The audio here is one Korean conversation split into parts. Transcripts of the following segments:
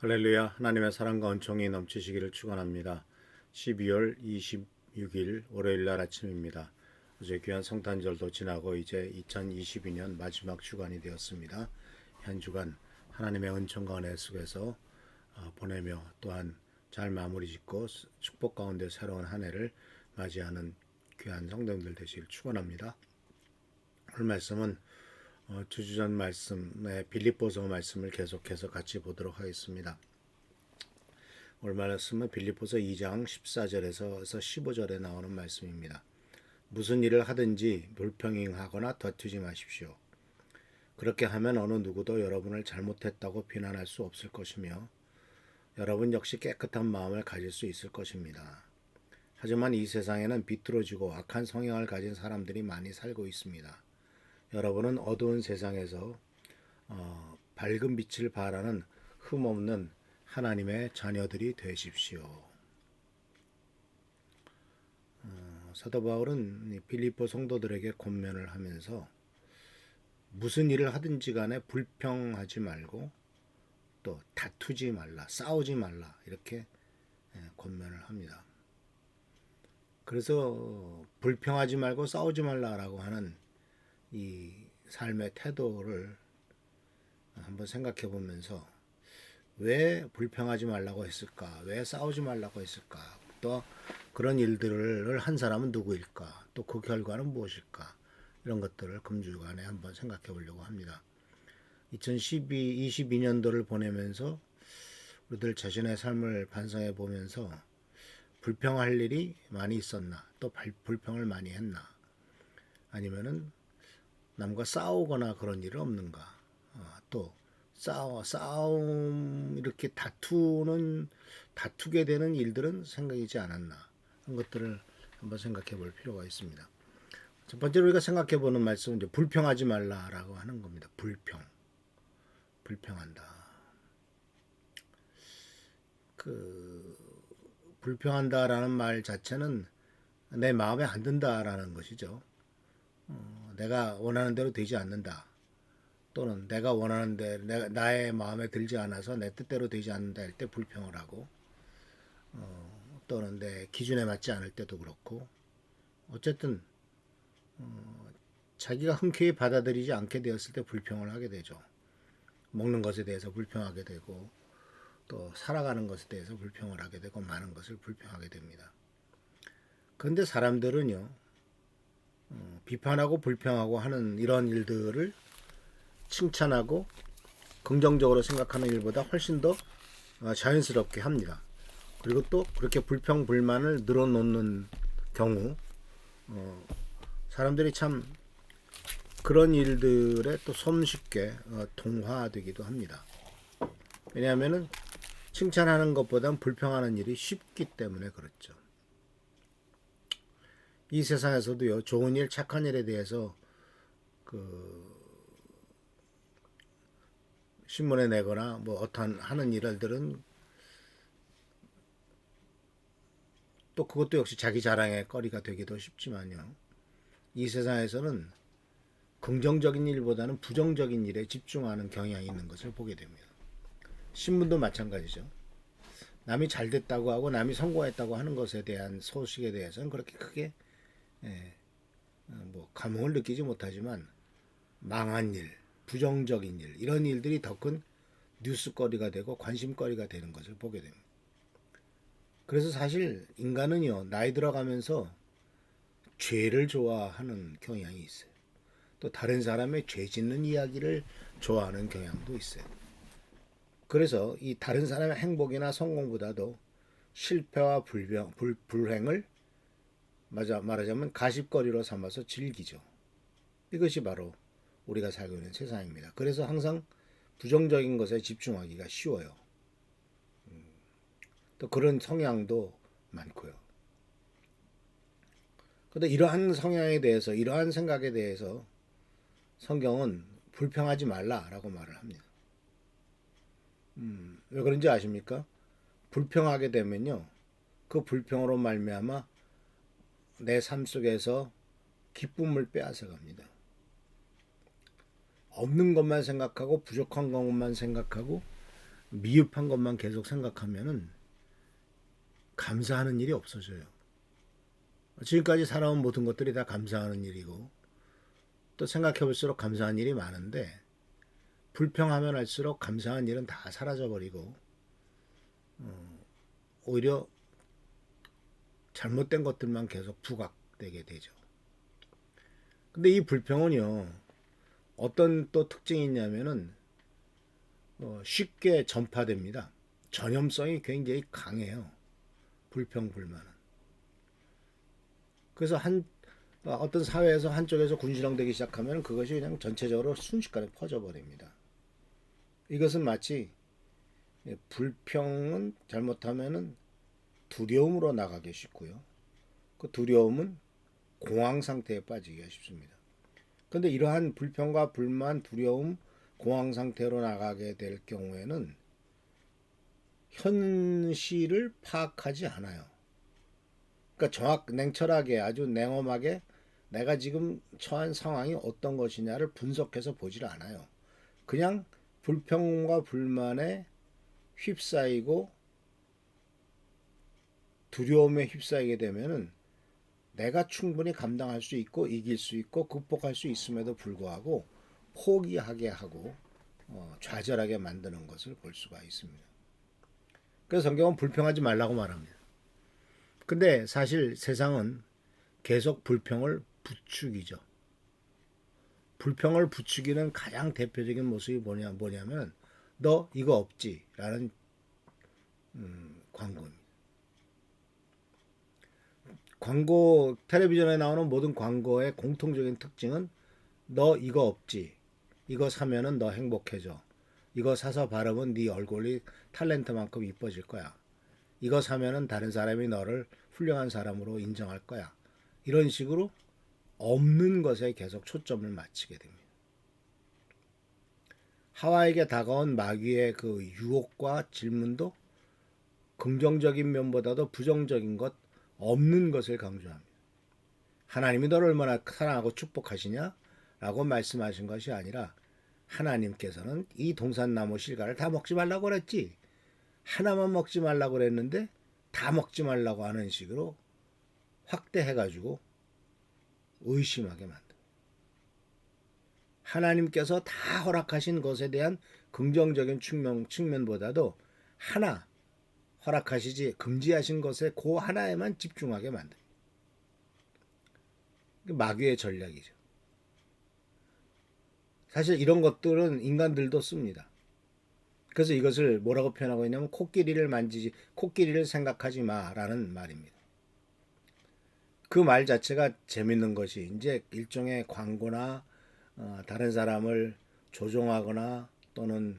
할렐루야. 하나님의 사랑과 은총이 넘치시기를 축원합니다. 12월 26일 월요일 날 아침입니다. 어제 귀한 성탄절도 지나고 이제 2022년 마지막 주간이 되었습니다. 한 주간 하나님의 은총과 은혜 속에서 보내며 또한 잘 마무리 짓고 축복 가운데 새로운 한 해를 맞이하는 귀한 성도님들 되시길 축원합니다. 오늘 말씀은 주주 전 말씀의 빌립보서 말씀을 계속해서 같이 보도록 하겠습니다. 오늘 말씀은 빌립보서 2장 14절에서 15절에 나오는 말씀입니다. 무슨 일을 하든지 불평행하거나 다투지 마십시오. 그렇게 하면 어느 누구도 여러분을 잘못했다고 비난할 수 없을 것이며 여러분 역시 깨끗한 마음을 가질 수 있을 것입니다. 하지만 이 세상에는 비뚤어지고 악한 성향을 가진 사람들이 많이 살고 있습니다. 여러분은 어두운 세상에서 밝은 빛을 발하는 흠없는 하나님의 자녀들이 되십시오. 사도 바울은 빌립보 성도들에게 권면을 하면서 무슨 일을 하든지 간에 불평하지 말고 또 다투지 말라, 싸우지 말라 이렇게 권면을 합니다. 그래서 불평하지 말고 싸우지 말라라고 하는 이 삶의 태도를 한번 생각해 보면서 왜 불평하지 말라고 했을까? 왜 싸우지 말라고 했을까? 또 그런 일들을 한 사람은 누구일까? 또 그 결과는 무엇일까? 이런 것들을 금주간에 한번 생각해 보려고 합니다. 2022년도를 보내면서 우리들 자신의 삶을 반성해 보면서 불평할 일이 많이 있었나? 또 불평을 많이 했나? 아니면은 남과 싸우거나 그런 일은 없는가? 또 싸움 이렇게 다투게 되는 일들은 생기지 않았나? 그런 것들을 한번 생각해 볼 필요가 있습니다. 첫 번째로 우리가 생각해 보는 말씀은 이제 불평하지 말라라고 하는 겁니다. 불평한다. 불평한다라는 말 자체는 내 마음에 안 든다라는 것이죠. 내가 원하는 대로 되지 않는다. 또는 내가 원하는 대로 나의 마음에 들지 않아서 내 뜻대로 되지 않는다 할 때 불평을 하고 또는 내 기준에 맞지 않을 때도 그렇고 어쨌든 자기가 흔쾌히 받아들이지 않게 되었을 때 불평을 하게 되죠. 먹는 것에 대해서 불평하게 되고 또 살아가는 것에 대해서 불평을 하게 되고 많은 것을 불평하게 됩니다. 그런데 사람들은요 비판하고 불평하고 하는 이런 일들을 칭찬하고 긍정적으로 생각하는 일보다 훨씬 더 자연스럽게 합니다. 그리고 또 그렇게 불평 불만을 늘어놓는 경우 사람들이 참 그런 일들에 또 손쉽게 동화되기도 합니다. 왜냐하면은 칭찬하는 것보다는 불평하는 일이 쉽기 때문에 그렇죠. 이 세상에서도요 좋은 일, 착한 일에 대해서 신문에 내거나 뭐 어떤 하는 일들은 또 그것도 역시 자기 자랑의 거리가 되기도 쉽지만요. 이 세상에서는 긍정적인 일보다는 부정적인 일에 집중하는 경향이 있는 것을 보게 됩니다. 신문도 마찬가지죠. 남이 잘 됐다고 하고 남이 성공했다고 하는 것에 대한 소식에 대해서는 그렇게 크게 뭐 감흥을 느끼지 못하지만 망한 일, 부정적인 일 이런 일들이 더 큰 뉴스거리가 되고 관심거리가 되는 것을 보게 됩니다. 그래서 사실 인간은요 나이 들어가면서 죄를 좋아하는 경향이 있어요. 또 다른 사람의 죄 짓는 이야기를 좋아하는 경향도 있어요. 그래서 이 다른 사람의 행복이나 성공보다도 실패와 불행을 말하자면 가십거리로 삼아서 즐기죠. 이것이 바로 우리가 살고 있는 세상입니다. 그래서 항상 부정적인 것에 집중하기가 쉬워요. 또 그런 성향도 많고요. 그런데 이러한 성향에 대해서 이러한 생각에 대해서 성경은 불평하지 말라라고 말을 합니다. 왜 그런지 아십니까? 불평하게 되면요. 그 불평으로 말미암아 내 삶 속에서 기쁨을 빼앗아 갑니다. 없는 것만 생각하고 부족한 것만 생각하고 미흡한 것만 계속 생각하면은 감사하는 일이 없어져요. 지금까지 살아온 모든 것들이 다 감사하는 일이고 또 생각해 볼수록 감사한 일이 많은데 불평하면 할수록 감사한 일은 다 사라져버리고 오히려 잘못된 것들만 계속 부각되게 되죠. 근데 이 불평은요, 어떤 또 특징이 있냐면은 쉽게 전파됩니다. 전염성이 굉장히 강해요. 불평 불만은. 그래서 어떤 사회에서 한쪽에서 군시렁대기 시작하면 그것이 그냥 전체적으로 순식간에 퍼져버립니다. 이것은 마치 불평은 잘못하면은 두려움으로 나가기 쉽고요. 그 두려움은 공황 상태에 빠지기가 쉽습니다. 그런데 이러한 불평과 불만, 두려움, 공황 상태로 나가게 될 경우에는 현실을 파악하지 않아요. 그러니까 냉철하게 아주 냉엄하게 내가 지금 처한 상황이 어떤 것이냐를 분석해서 보질 않아요. 그냥 불평과 불만에 휩싸이고 두려움에 휩싸이게 되면은 내가 충분히 감당할 수 있고 이길 수 있고 극복할 수 있음에도 불구하고 포기하게 하고 좌절하게 만드는 것을 볼 수가 있습니다. 그래서 성경은 불평하지 말라고 말합니다. 근데 사실 세상은 계속 불평을 부추기죠. 불평을 부추기는 가장 대표적인 모습이 뭐냐면 너 이거 없지? 라는 광고입니다. 텔레비전에 나오는 모든 광고의 공통적인 특징은 너 이거 없지? 이거 사면은 너 행복해져. 이거 사서 바르면 네 얼굴이 탤런트만큼 이뻐질 거야. 이거 사면은 다른 사람이 너를 훌륭한 사람으로 인정할 거야. 이런 식으로 없는 것에 계속 초점을 맞추게 됩니다. 하와에게 다가온 마귀의 그 유혹과 질문도 긍정적인 면보다도 부정적인 것, 없는 것을 강조합니다. 하나님이 너를 얼마나 사랑하고 축복하시냐? 라고 말씀하신 것이 아니라 하나님께서는 이 동산나무 실과를 다 먹지 말라고 그랬지. 하나만 먹지 말라고 그랬는데 다 먹지 말라고 하는 식으로 확대해가지고 의심하게 만듭니다. 하나님께서 다 허락하신 것에 대한 긍정적인 측면보다도 하나 허락하시지 금지하신 것에 그 하나에만 집중하게 만듭니다. 마귀의 전략이죠. 사실 이런 것들은 인간들도 씁니다. 그래서 이것을 뭐라고 표현하고 있냐면 코끼리를 생각하지 마라는 말입니다. 그 말 자체가 재밌는 것이 이제 일종의 광고나 다른 사람을 조종하거나 또는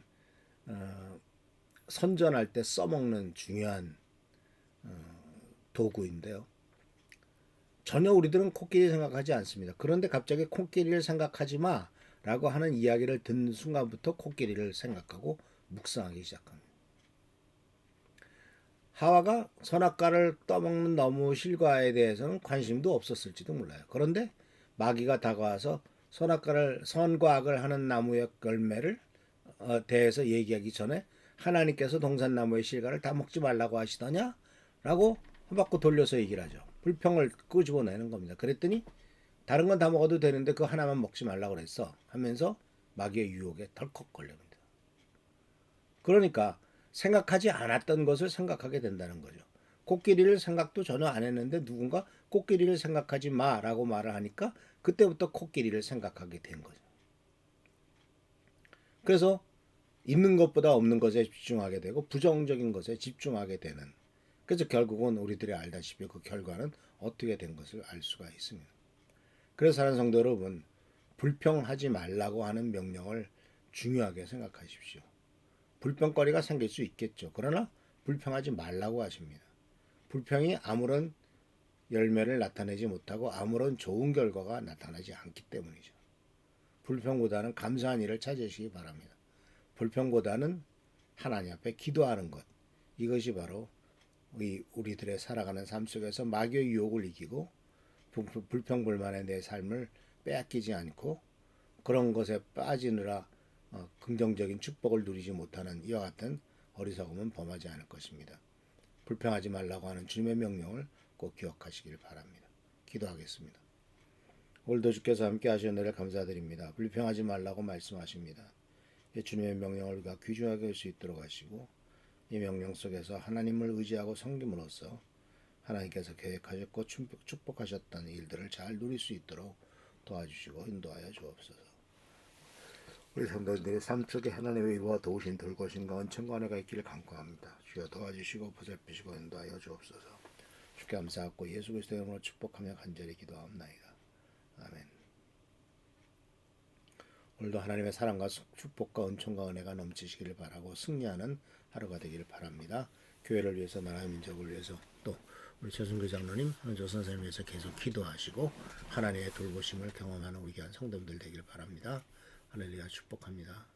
선전할 때 써먹는 중요한 도구인데요. 전혀 우리들은 코끼리 생각하지 않습니다. 그런데 갑자기 코끼리를 생각하지 마라고 하는 이야기를 듣는 순간부터 코끼리를 생각하고 묵상하기 시작합니다. 하와가 선악과를 떠먹는 나무 실과에 대해서는 관심도 없었을지도 몰라요. 그런데 마귀가 다가와서 선과 악을 하는 나무의 열매를 대해서 얘기하기 전에 하나님께서 동산나무의 실과를 다 먹지 말라고 하시더냐? 라고 한 바퀴 돌려서 얘기를 하죠. 불평을 끄집어내는 겁니다. 그랬더니 다른 건 다 먹어도 되는데 그 하나만 먹지 말라고 그랬어 하면서 마귀의 유혹에 덜컥 걸립니다. 그러니까 생각하지 않았던 것을 생각하게 된다는 거죠. 코끼리를 생각도 전혀 안 했는데 누군가 코끼리를 생각하지 마라고 말을 하니까 그때부터 코끼리를 생각하게 된 거죠. 그래서 있는 것보다 없는 것에 집중하게 되고 부정적인 것에 집중하게 되는, 그래서 결국은 우리들이 알다시피 그 결과는 어떻게 된 것을 알 수가 있습니다. 그래서 사랑하는 성도 여러분, 불평하지 말라고 하는 명령을 중요하게 생각하십시오. 불평거리가 생길 수 있겠죠. 그러나 불평하지 말라고 하십니다. 불평이 아무런 열매를 나타내지 못하고 아무런 좋은 결과가 나타나지 않기 때문이죠. 불평보다는 감사한 일을 찾으시기 바랍니다. 불평보다는 하나님 앞에 기도하는 것, 이것이 바로 우리들의 살아가는 삶 속에서 마귀의 유혹을 이기고 불평불만의 내 삶을 빼앗기지 않고 그런 것에 빠지느라 긍정적인 축복을 누리지 못하는 이와 같은 어리석음은 범하지 않을 것입니다. 불평하지 말라고 하는 주님의 명령을 꼭 기억하시길 바랍니다. 기도하겠습니다. 오늘도 주께서 함께 하신 은혜를 감사드립니다. 불평하지 말라고 말씀하십니다. 이 주님의 명령을 우리가 귀중하게 할 수 있도록 하시고 이 명령 속에서 하나님을 의지하고 섬김으로써 하나님께서 계획하셨고 축복하셨던 일들을 잘 누릴 수 있도록 도와주시고 인도하여 주옵소서. 우리 성도들의 삶 속에 하나님의 위로와 도우신 돌보신과 은총과 은혜가 있기를 간구합니다. 주여 도와주시고 보살피시고 인도하여 주옵소서. 주께 감사하고 예수 그리스도의 이름으로 축복하며 간절히 기도하옵나이다. 아멘. 오늘도 하나님의 사랑과 축복과 은총과 은혜가 넘치시기를 바라고 승리하는 하루가 되기를 바랍니다. 교회를 위해서 나라의 민족을 위해서 또 우리 최순규 장로님, 한조 선생님 위해서 계속 기도하시고 하나님의 돌보심을 경험하는 우리 귀한 성도들 되기를 바랍니다. 할렐루야 축복합니다.